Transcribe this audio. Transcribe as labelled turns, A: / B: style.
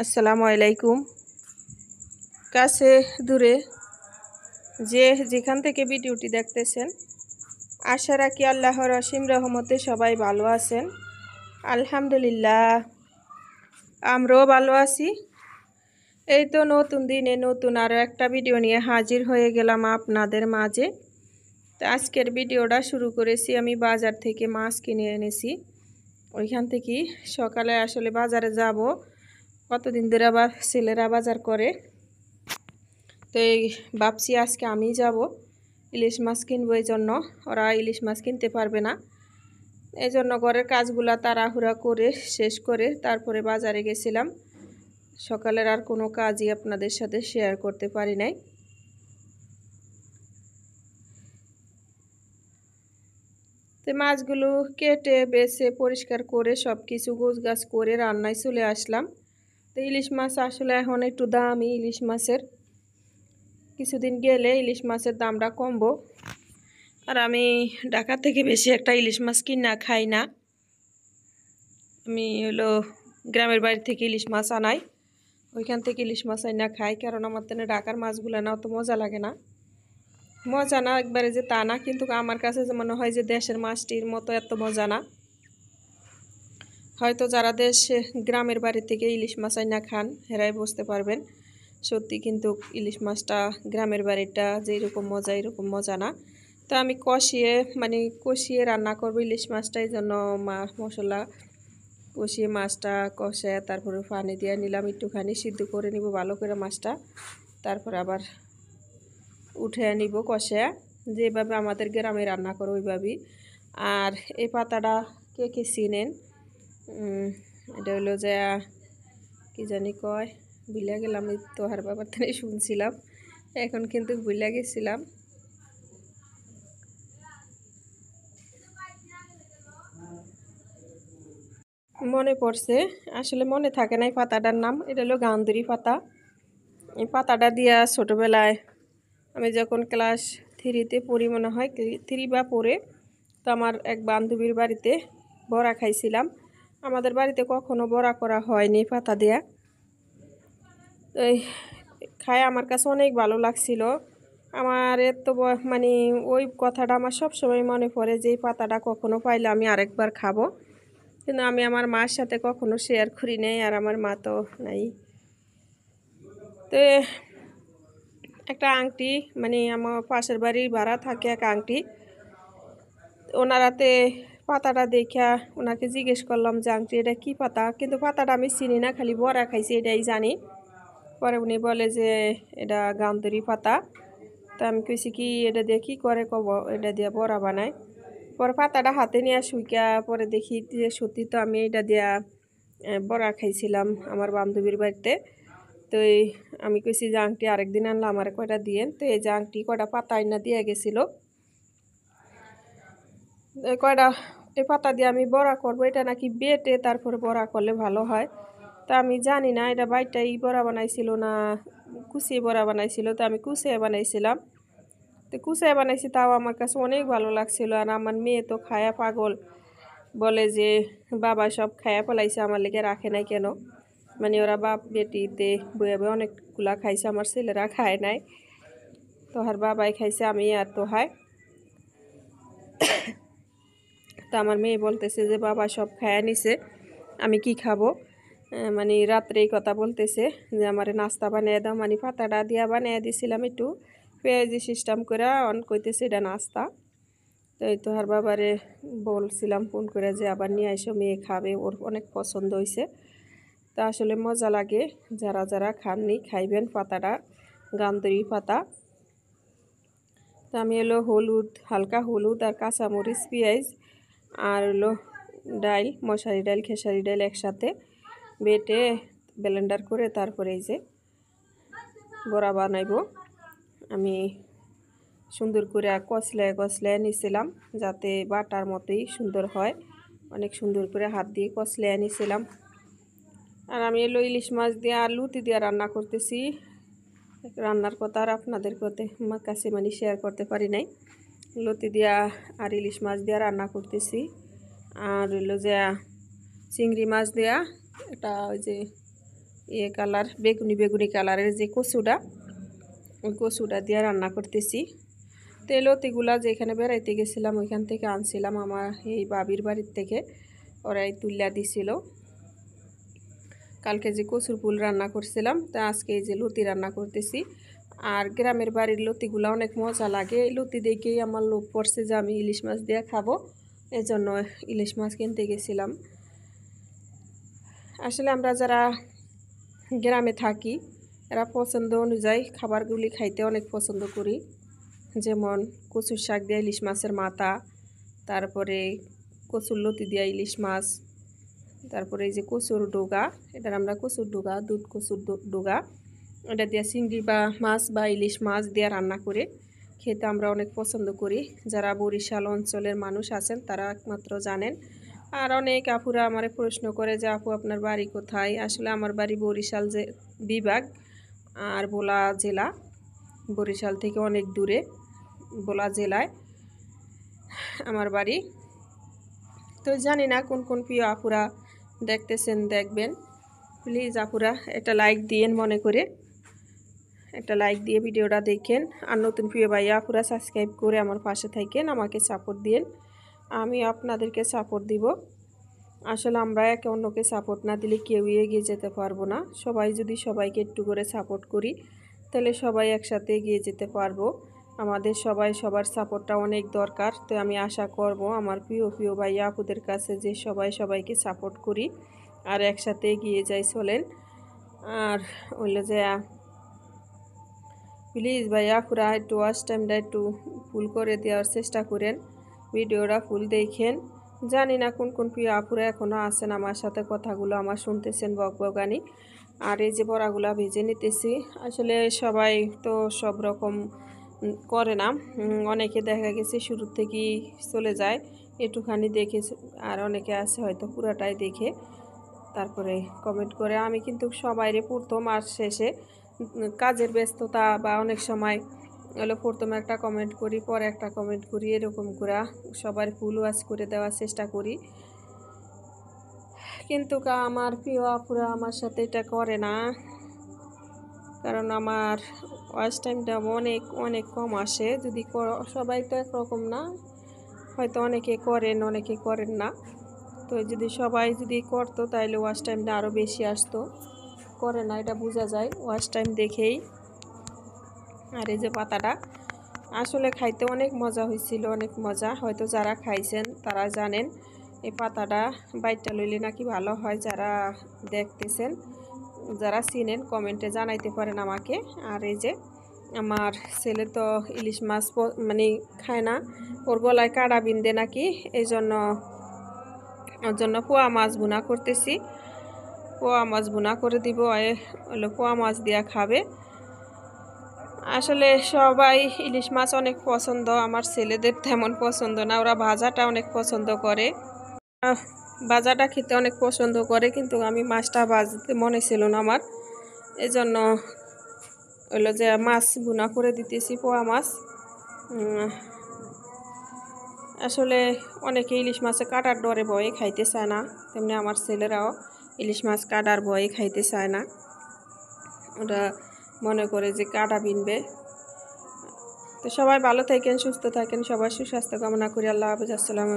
A: আসসালামু আলাইকুম। কাছে দূরে যে যেখান থেকে ভিডিওটি দেখতেছেন, আশা রাখি আল্লাহর অসীম রহমতে সবাই ভালো আছেন। আলহামদুলিল্লাহ, আমরাও ভালো আছি। এই তো নতুন দিনে নতুন আরও একটা ভিডিও নিয়ে হাজির হয়ে গেলাম আপনাদের মাঝে। তো আজকের ভিডিওটা শুরু করেছি, আমি বাজার থেকে মাছ কিনে এনেছি। ওইখান থেকে সকালে আসলে বাজারে যাব, কতদিন ধরে আবার ছেলেরা বাজার করে, তো এই ভাবছি আজকে আমি যাব ইলিশ মাছ কিনবো। এই জন্য ওরা ইলিশ মাছ কিনতে পারবে না, এই জন্য ঘরের কাজগুলা তাড়াহুড়া করে শেষ করে তারপরে বাজারে গেছিলাম। সকালের আর কোনো কাজই আপনাদের সাথে শেয়ার করতে পারি নাই। তো মাছগুলো কেটে বেছে পরিষ্কার করে সব কিছু গোছগাছ করে রান্নায় চলে আসলাম। তো ইলিশ মাছ আসলে এখন একটু দামই ইলিশ মাছের, কিছুদিন গেলে ইলিশ মাছের দামটা কমবো। আর আমি ঢাকা থেকে বেশি একটা ইলিশ মাছ কিনা খাই না, আমি হলো গ্রামের বাড়ি থেকে ইলিশ মাছ আনাই, ওইখান থেকে ইলিশ মাছ আনা খাই। কারণ আমার তেনে ঢাকার মাছগুলো না অত মজা লাগে না, মজা না একবারে যে তা না, কিন্তু আমার কাছে যে মনে হয় যে দেশের মাছটির মতো এত মজা না। হয়তো যারা গ্রামের বাড়ি থেকে ইলিশ মাছ আনা খান এরাই বুঝতে পারবেন। সত্যি কিন্তু ইলিশ মাছটা গ্রামের বাড়িটা যেরকম মজা এরকম মজা না। তো আমি কষিয়ে রান্না করবো ইলিশ মাছটা, এই জন্য মশলা কষিয়ে মাছটা কষে তারপরে পানি দিয়ে নিলাম, একটুখানি সিদ্ধ করে নিব ভালো করে মাছটা, তারপর আবার উঠে নিব কষে, যেভাবে আমাদের গ্রামে রান্না করো ওইভাবেই। আর এই পাতাটা কে কে চিনেন, এটা হলো যে কি জানি কয়, ভুলে গেলাম, এই তোহার বাবার থেকে শুনছিলাম, এখন কিন্তু ভুলে গেছিলাম। মনে পড়ছে, আসলে মনে থাকে না এই পাতাটার নাম। এটা হলো গান্ধরি পাতা। এই পাতাটা দিয়া ছোটোবেলায় আমি যখন ক্লাস 3-তে পড়ি, মনে হয় 3 বা 4-এ, তো আমার এক বান্ধবীর বাড়িতে বড়া খাইছিলাম। আমাদের বাড়িতে কখনো বড়া করা হয়নি পাতা দিয়া, এই খাই আমার কাছে অনেক ভালো লাগছিল। আমার এত ওই কথাটা আমার সবসময় মনে পড়ে যে এই পাতাটা কখনো পাইলে আমি আরেকবার খাবো, কিন্তু আমি আমার মার সাথে কখনো শেয়ার করি নাই, আর আমার মা তো নাই। তো একটা আংটি, আমার পাশের বাড়ির ভাড়া থাকে এক আংটি, ওনারাতে পাতাটা দেখা ওনাকে জিজ্ঞেস করলাম যে আংটি এটা কী পাতা, কিন্তু পাতাটা আমি চিনি না, খালি বড়া খাইছি এটাই জানি। পরে উনি বলে যে এটা গান্ধরি পাতা। তা আমি কইছি কি এটা দিয়ে কী করে, কব এটা দিয়ে বড়া বানায়। পরে পাতাটা হাতে নিয়ে শুইকা পরে দেখি যে সত্যি তো আমি এটা দিয়া বড়া খাইছিলাম আমার বান্ধবীর বাড়িতে। তো আমি কইছি যে আংটি আরেকদিন আনলাম আমার কয়টা দিয়েন। তো এই যে আংটি কয়টা পাতা আইনা দিয়ে গেছিলো, কয়টা এই পাতা দিয়ে আমি বড়া করবো, এটা নাকি বেটে তারপরে বড়া করলে ভালো হয়। তা আমি জানি না এটা বাইটাই বড়া বানাইছিল না কুচিয়ে বড়া বানাইছিল, তো আমি কুচিয়ে বানাইছিলাম। তো কুচিয়ে বানাইছি, তাও আমার কাছে অনেক ভালো লাগছিল। আর আমার মেয়ে তো খায়া পাগল, বলে যে বাবা সব খায়া ফেলাইছে, আমার লেগে রাখে নাই কেন। ওরা বাপ বেটিতে বয়ে বয়ে অনেকগুলা খাইছে, আমার ছেলেরা খায় নাই, তো আর বাবাই খাইছে, আমি আর তো হয়। তো আমার মেয়ে বলতেছে যে বাবা সব খায়া নিছে, আমি কি খাবো, রাত্রে এই কথা বলতেছে যে আমার নাস্তা বানিয়ে দাও। পাতাটা দিয়া বানিয়ে দিয়েছিলাম একটু পেঁয়াজি সিস্টেম করে, কইতেছে এটা নাস্তা। তো এই তো আর বাবারে বলছিলাম ফোন করে যে আবার নিয়ে আসো, মেয়ে খাবে, ওর অনেক পছন্দ হয়েছে। তা আসলে মজা লাগে, যারা যারা খাননি খাইবেন পাতাটা, গান্ধরি পাতা। তো আমি হলো হলুদ, হালকা হলুদ আর কাঁচামরিচ, পেঁয়াজ আর হলো ডাল, মশারি ডাল খেসারি ডাল একসাথে বেটে ব্লেন্ডার করে তারপরে এই যে বড়া বানাইব। আমি সুন্দর করে কচলায় কচলায় নিছিলাম, যাতে বাটার মতোই সুন্দর হয়, অনেক সুন্দর করে হাত দিয়ে কচলায় নিছিলাম। আর আমি এলো ইলিশ মাছ দিয়ে আর লুতি দিয়ে রান্না করতেছি। রান্নার কথা আর আপনাদের কাছে শেয়ার করতে পারি নাই। লতি দিয়া আর ইলিশ মাছ দিয়া রান্না করতেছি। আর হইলো যে চিংড়ি মাছ দেয়া এটা ওই যে কালার বেগুনি বেগুনি কালারের যে কচুটা, ওই কচুটা দিয়ে রান্না করতেছি। তো এই লতিগুলা যেখানে বেড়াইতে গেছিলাম ওইখান থেকে আনছিলাম, আমার এই বাবির বাড়ির থেকে ওরাই তুলিয়া দিছিল। কালকে যে কচুর ফুল রান্না করছিলাম, তা আজকে এই যে লতি রান্না করতেছি। আর গ্রামের বাড়ির লতিগুলো অনেক মজা লাগে। এই লতি দেখেই আমার লোভ পড়ছে যে আমি ইলিশ মাছ দিয়ে খাবো, এজন্য ইলিশ মাছ কিনতে গেছিলাম। আসলে আমরা যারা গ্রামে থাকি এরা পছন্দ অনুযায়ী খাবারগুলি খাইতে অনেক পছন্দ করি। যেমন কচুর শাক দিয়ে ইলিশ মাছের মাথা, তারপরে কচুর লতি দিয়ে ইলিশ মাছ, তারপরে এই যে কচুর ডোগা, এটার আমরা কচুর ডোগা, দুধ কচুর ডোগা, এটা দিয়ে চিংড়ি বা মাছ বা ইলিশ মাছ দিয়ে রান্না করে খেতে আমরা অনেক পছন্দ করি। যারা বরিশাল অঞ্চলের মানুষ আছেন তারা একমাত্র জানেন। আর অনেক আপুরা আমারে প্রশ্ন করে যে আপু আপনার বাড়ি কোথায়? আসলে আমার বাড়ি বরিশাল যে বিভাগ আর ভোলা জেলা, বরিশাল থেকে অনেক দূরে ভোলা জেলায় আমার বাড়ি। তো জানি না কোন কোন প্রিয় আপুরা দেখতেছেন, দেখবেন প্লিজ আপুরা একটা লাইক দিয়েন, মনে করে একটা লাইক দিয়ে ভিডিওটা দেখেন। আর নতুন প্রিয় ভাইয়া আপুরা সাবস্ক্রাইব করে আমার পাশে থাকেন, আমাকে সাপোর্ট দিন, আমি আপনাদেরকে সাপোর্ট দিব। আসলে আমরা একে অন্যকে সাপোর্ট না দিলে কেউই এগিয়ে যেতে পারবো না। সবাই যদি সবাইকে একটু করে সাপোর্ট করি তাহলে সবাই একসাথে এগিয়ে যেতে পারবো। আমাদের সবার সাপোর্টটা অনেক দরকার। তো আমি আশা করব আমার প্রিয় প্রিয় ভাইয়া আপুদের কাছে যে সবাইকে সাপোর্ট করি আর একসাথে এগিয়ে যাই, চলেন। আর হইল যে প্লিজ ভাইয়া আপুরা একটু ওয়াচ টাইমটা একটু ফুল করে দেওয়ার চেষ্টা করেন, ভিডিওটা ফুল দেখেন। জানি না কোন কোন প্রিয় আপুরা এখনও আছেন আমার সাথে কথাগুলো আমার শুনতেছেন বকবকানি। আর এই যে বড়াগুলা ভেজে নিতেছি। আসলে সবাই তো সব রকম করে না, অনেকে দেখা গেছে শুরু থেকেই চলে যায় একটুখানি দেখে, আর অনেকে আছে হয়তো পুরাটাই দেখে তারপরে কমেন্ট করে। আমি কিন্তু সবাইরে প্রথম আর শেষে কাজের ব্যস্ততা বা অনেক সময় হলো প্রথমে একটা কমেন্ট করি, পরে একটা কমেন্ট করি, এরকম করে সবার ফুল ওয়াচ করে দেওয়ার চেষ্টা করি। কিন্তু আমার প্রিয় আপুরা আমার সাথে এটা করে না, কারণ আমার ওয়াচ টাইমটা অনেক কম আসে। যদি সবাই তো একরকম না, হয়তো অনেকে করেন অনেকে করেন না। তো যদি সবাই যদি করতো তাহলে ওয়াচ টাইমটা আরও বেশি আসতো, করে না, এটা বোঝা যায় ওয়াচ টাইম দেখেই। আর এই যে পাতাটা আসলে খাইতে অনেক মজা হয়েছিল, অনেক মজা। হয়তো যারা খাইছেন তারা জানেন এই পাতাটা বাইটটা লইলে নাকি ভালো হয়। যারা দেখতেছেন, যারা চিনেন কমেন্টে জানাইতে পারেন আমাকে। আর এই যে আমার ছেলে তো ইলিশ মাছ মানে খায় না, ওর গলায় কাঁটা বিন্ধে নাকি, এই জন্য ওর জন্য পোয়া মাছ ভুনা করতেছি। পোয়া মাছ ভুনা করে দিব, হলো পোয়া মাছ দিয়া খাবে। আসলে সবাই ইলিশ মাছ অনেক পছন্দ, আমার ছেলেদের তেমন পছন্দ না, ওরা ভাজাটা অনেক পছন্দ করে, ভাজাটা খেতে অনেক পছন্দ করে। কিন্তু আমি মাছটা ভাজতে মনে ছিল না আমার, এজন্য হলো যে মাছ ভুনা করে দিতেছি, পোয়া মাছ। আসলে অনেকে ইলিশ মাছে কাটার ডরে ভয়ে খাইতে চায় না, তেমনি আমার ছেলেরাও ইলিশ মাছ কাটার ভয়ে খাইতে চায় না, ওরা মনে করে যে কাটা বিনবে। তো সবাই ভালো থাকেন, সুস্থ থাকেন, সবার সুস্বাস্থ্য কামনা করি। আল্লাহ হাফেজ, আসসালামু আলাইকুম।